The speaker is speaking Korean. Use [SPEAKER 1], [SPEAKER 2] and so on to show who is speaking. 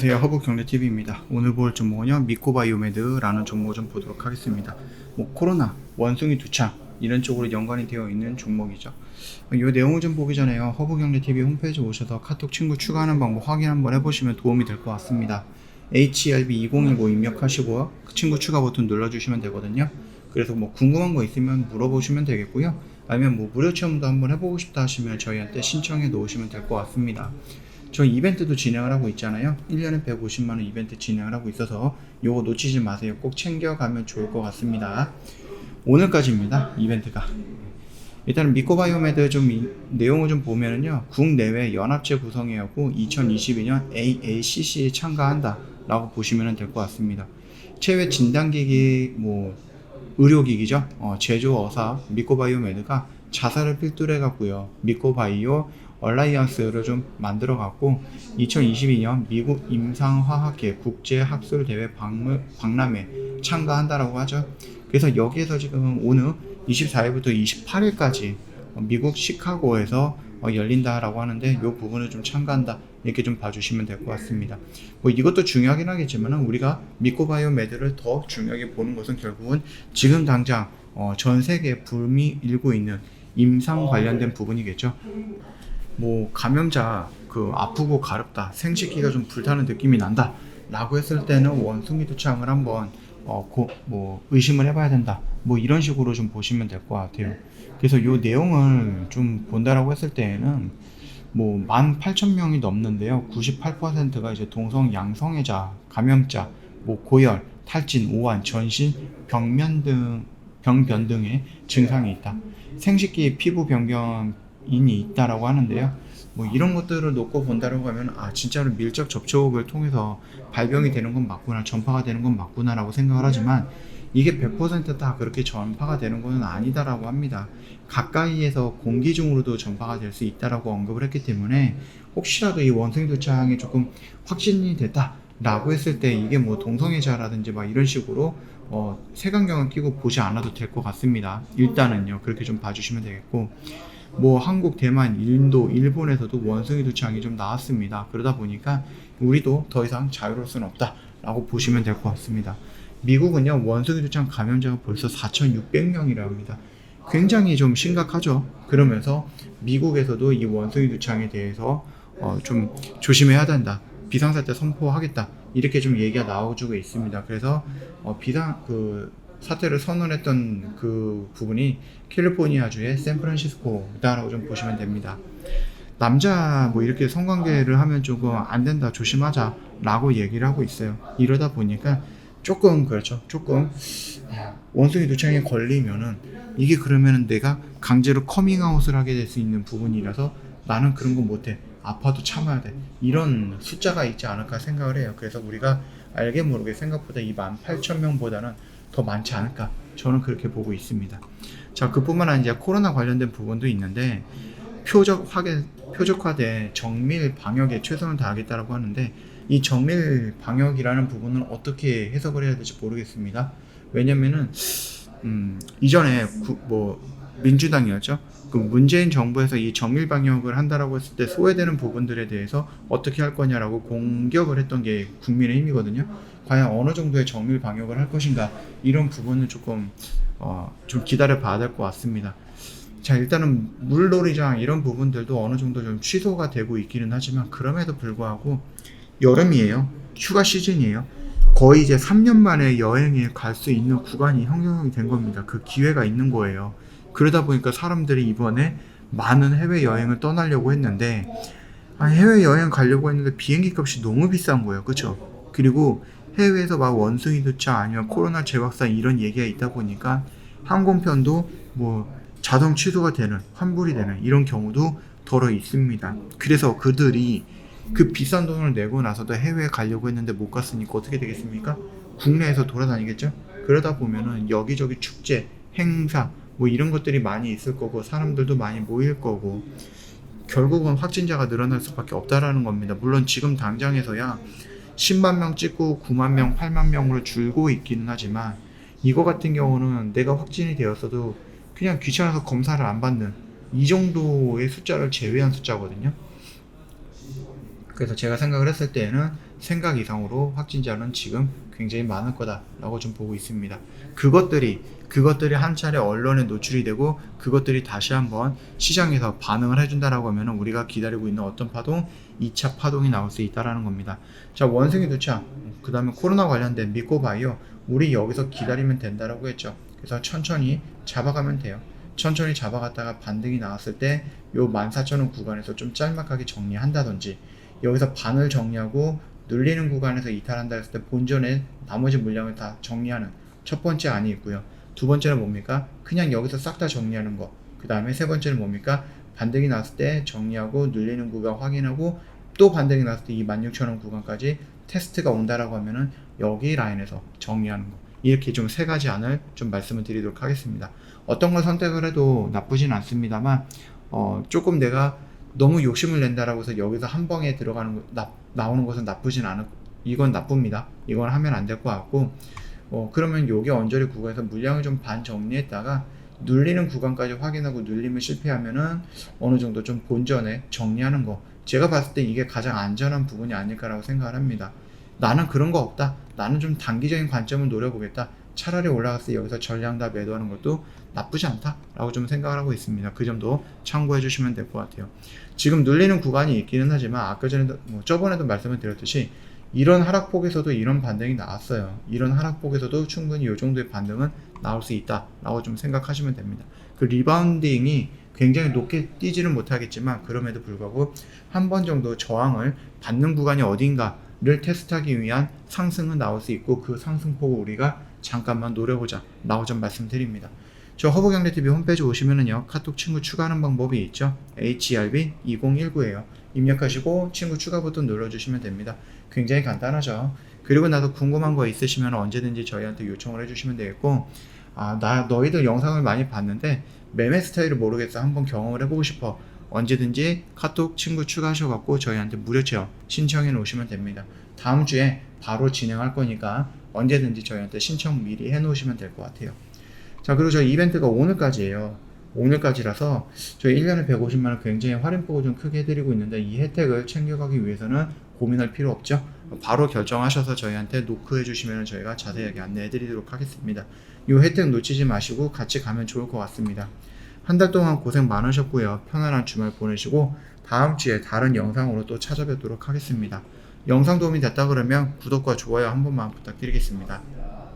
[SPEAKER 1] 안녕하세요, 허브경제TV입니다. 오늘 볼 종목은요, 미코바이오메드라는 종목을 좀 보도록 하겠습니다. 코로나, 원숭이 두창 이런 쪽으로 연관이 되어 있는 종목이죠. 이 내용을 좀 보기 전에요, 허브경제TV 홈페이지 오셔서 카톡 친구 추가하는 방법 확인 한번 해보시면 도움이 될 것 같습니다. HLB2019 입력하시고 그 친구 추가 버튼 눌러주시면 되거든요. 그래서 궁금한 거 있으면 물어보시면 되겠고요. 아니면 무료 체험도 한번 해보고 싶다 하시면 저희한테 신청해 놓으시면 될 것 같습니다. 저희 이벤트도 진행을 하고 있잖아요. 1년에 150만원 이벤트 진행을 하고 있어서 요거 놓치지 마세요. 꼭 챙겨가면 좋을 것 같습니다. 오늘까지입니다, 이벤트가. 일단은 미코바이오메드 내용을 좀 보면은요, 국내외 연합체 구성회하고 2022년 AACC에 참가한다 라고 보시면 될 것 같습니다. 체외 진단기기 의료기기죠. 제조업사 미코바이오메드가 자사를 필두로 해갖고요, 미코바이오 얼라이언스를 좀 만들어 갖고 2022년 미국 임상화학회 국제학술대회 박람회 참가한다라고 하죠. 그래서 여기에서 지금 오늘 24일부터 28일까지 미국 시카고에서 열린다라고 하는데, 이 부분을 좀 참가한다 이렇게 좀 봐주시면 될 것 같습니다. 이것도 중요하긴 하겠지만 우리가 미코바이오메드를 더 중요하게 보는 것은 결국은 지금 당장 전 세계에 붐이 일고 있는 임상 관련된 부분이겠죠. 감염자 아프고 가렵다, 생식기가 좀 불타는 느낌이 난다 라고 했을 때는 원숭이 두창을 한번 의심을 해봐야 된다, 이런 식으로 좀 보시면 될 것 같아요. 그래서 이 내용을 좀 본다라고 했을 때에는 18,000명이 넘는데요, 98%가 이제 동성 양성애자, 감염자, 고열, 탈진, 오한, 전신, 병변 등의 증상이 있다, 생식기 피부 병변이 있다라고 하는데요. 이런 것들을 놓고 본다라고 하면 진짜로 밀접 접촉을 통해서 발병이 되는 건 맞구나, 전파가 되는 건 맞구나 라고 생각을 하지만, 이게 100% 그렇게 전파가 되는 건 아니다라고 합니다. 가까이에서 공기 중으로도 전파가 될 수 있다라고 언급을 했기 때문에, 혹시라도 이 원숭이 두창이 조금 확진이 됐다 라고 했을 때 이게 동성애자라든지 이런 식으로 색안경을 끼고 보지 않아도 될 것 같습니다. 일단은요, 그렇게 좀 봐주시면 되겠고, 한국, 대만, 인도, 일본에서도 원숭이 두창이 좀 나왔습니다. 그러다 보니까 우리도 더 이상 자유로울 수는 없다 라고 보시면 될 것 같습니다. 미국은요, 원숭이 두창 감염자가 벌써 4,600명이라고 합니다. 굉장히 좀 심각하죠. 그러면서 미국에서도 이 원숭이 두창에 대해서 좀 조심해야 된다, 비상사태 선포하겠다 이렇게 좀 얘기가 나와주고 있습니다. 그래서 사태를 선언했던 그 부분이 캘리포니아주의 샌프란시스코다라고 좀 보시면 됩니다. 남자 이렇게 성관계를 하면 조금 안 된다, 조심하자 라고 얘기를 하고 있어요. 이러다 보니까 조금 원숭이 두창에 걸리면은 이게 그러면은 내가 강제로 커밍아웃을 하게 될 수 있는 부분이라서 나는 그런 거 못해, 아파도 참아야 돼, 이런 숫자가 있지 않을까 생각을 해요. 그래서 우리가 알게 모르게 생각보다 이 18,000명보다는 더 많지 않을까, 저는 그렇게 보고 있습니다. 자, 그뿐만 아니라 코로나 관련된 부분도 있는데, 표적화된 정밀 방역에 최선을 다하겠다라고 하는데, 이 정밀 방역이라는 부분은 어떻게 해석을 해야 될지 모르겠습니다. 왜냐면은 이전에 민주당이었죠. 문재인 정부에서 이 정밀 방역을 한다라고 했을 때 소외되는 부분들에 대해서 어떻게 할 거냐라고 공격을 했던 게 국민의힘이거든요. 과연 어느 정도의 정밀 방역을 할 것인가, 이런 부분은 좀 기다려 봐야 될 것 같습니다. 자, 일단은 물놀이장 이런 부분들도 어느 정도 좀 취소가 되고 있기는 하지만, 그럼에도 불구하고 여름이에요. 휴가 시즌이에요. 거의 이제 3년 만에 여행에 갈 수 있는 구간이 형성이 된 겁니다. 그 기회가 있는 거예요. 그러다 보니까 사람들이 이번에 많은 해외여행을 떠나려고 했는데, 해외여행 가려고 했는데 비행기 값이 너무 비싼 거예요. 그쵸? 그리고 해외에서 원숭이 두창 아니면 코로나 재확산 이런 얘기가 있다 보니까 항공편도 자동 취소가 되는, 환불이 되는 이런 경우도 더러 있습니다. 그래서 그들이 그 비싼 돈을 내고 나서도 해외에 가려고 했는데 못 갔으니까 어떻게 되겠습니까? 국내에서 돌아다니겠죠? 그러다 보면은 여기저기 축제, 행사 이런 것들이 많이 있을 거고, 사람들도 많이 모일 거고, 결국은 확진자가 늘어날 수밖에 없다라는 겁니다. 물론 지금 당장에서야 10만 명 찍고 9만 명, 8만 명으로 줄고 있기는 하지만, 이거 같은 경우는 내가 확진이 되었어도 그냥 귀찮아서 검사를 안 받는 이 정도의 숫자를 제외한 숫자거든요. 그래서 제가 생각을 했을 때에는 생각 이상으로 확진자는 지금 굉장히 많을 거다라고 좀 보고 있습니다. 그것들이 한 차례 언론에 노출이 되고 그것들이 다시 한번 시장에서 반응을 해준다라고 하면 우리가 기다리고 있는 어떤 파동, 2차 파동이 나올 수 있다라는 겁니다. 자, 원숭이 두차, 그 다음에 코로나 관련된 미코바이오, 우리 여기서 기다리면 된다라고 했죠. 그래서 천천히 잡아가면 돼요. 천천히 잡아갔다가 반등이 나왔을 때 요 14,000원 구간에서 좀 짤막하게 정리한다든지, 여기서 반을 정리하고 눌리는 구간에서 이탈한다 했을 때 본전의 나머지 물량을 다 정리하는 첫 번째 안이 있고요. 두 번째는 뭡니까? 그냥 여기서 싹 다 정리하는 거. 그 다음에 세 번째는 뭡니까? 반등이 나왔을 때 정리하고 눌리는 구간 확인하고 또 반등이 나왔을 때 이 16,000원 구간까지 테스트가 온다라고 하면은 여기 라인에서 정리하는 거. 이렇게 좀 세 가지 안을 좀 말씀을 드리도록 하겠습니다. 어떤 걸 선택을 해도 나쁘진 않습니다만 조금 내가 너무 욕심을 낸다라고 해서 여기서 한 방에 들어가는 거, 나오는 것은 나쁘진 않을, 이건 나쁩니다. 이건 하면 안 될 것 같고, 그러면 요게 언저리 구간에서 물량을 좀 반 정리했다가 눌리는 구간까지 확인하고 눌림을 실패하면은 어느 정도 좀 본전에 정리하는 거. 제가 봤을 때 이게 가장 안전한 부분이 아닐까라고 생각을 합니다. 나는 그런 거 없다. 나는 좀 단기적인 관점을 노려보겠다. 차라리 올라갔을 때 여기서 전량 다 매도하는 것도 나쁘지 않다라고 좀 생각을 하고 있습니다. 그 점도 참고해 주시면 될 것 같아요. 지금 눌리는 구간이 있기는 하지만 아까 전에도 저번에도 말씀을 드렸듯이 이런 하락폭에서도 이런 반등이 나왔어요. 이런 하락폭에서도 충분히 이 정도의 반등은 나올 수 있다라고 좀 생각하시면 됩니다. 그 리바운딩이 굉장히 높게 뛰지는 못하겠지만 그럼에도 불구하고 한 번 정도 저항을 받는 구간이 어딘가를 테스트하기 위한 상승은 나올 수 있고, 그 상승폭을 우리가 잠깐만 노려보자 라고 좀 말씀드립니다. 저 허브경제TV 홈페이지 오시면은요, 카톡 친구 추가하는 방법이 있죠. HRB2019에요. 입력하시고 친구 추가 버튼 눌러주시면 됩니다. 굉장히 간단하죠. 그리고 나서 궁금한 거 있으시면 언제든지 저희한테 요청을 해주시면 되겠고, 너희들 영상을 많이 봤는데 매매 스타일을 모르겠어, 한번 경험을 해보고 싶어, 언제든지 카톡 친구 추가하셔갖고 저희한테 무료 체험 신청해 놓으시면 됩니다. 다음 주에 바로 진행할 거니까 언제든지 저희한테 신청 미리 해 놓으시면 될 것 같아요. 자, 그리고 저희 이벤트가 오늘까지예요. 오늘까지라서 저희 1년에 150만원 굉장히 할인폭을 좀 크게 해드리고 있는데, 이 혜택을 챙겨가기 위해서는 고민할 필요 없죠. 바로 결정하셔서 저희한테 노크해 주시면 저희가 자세하게 안내해 드리도록 하겠습니다. 이 혜택 놓치지 마시고 같이 가면 좋을 것 같습니다. 한 달 동안 고생 많으셨고요. 편안한 주말 보내시고 다음 주에 다른 영상으로 또 찾아뵙도록 하겠습니다. 영상 도움이 됐다 그러면 구독과 좋아요 한 번만 부탁드리겠습니다.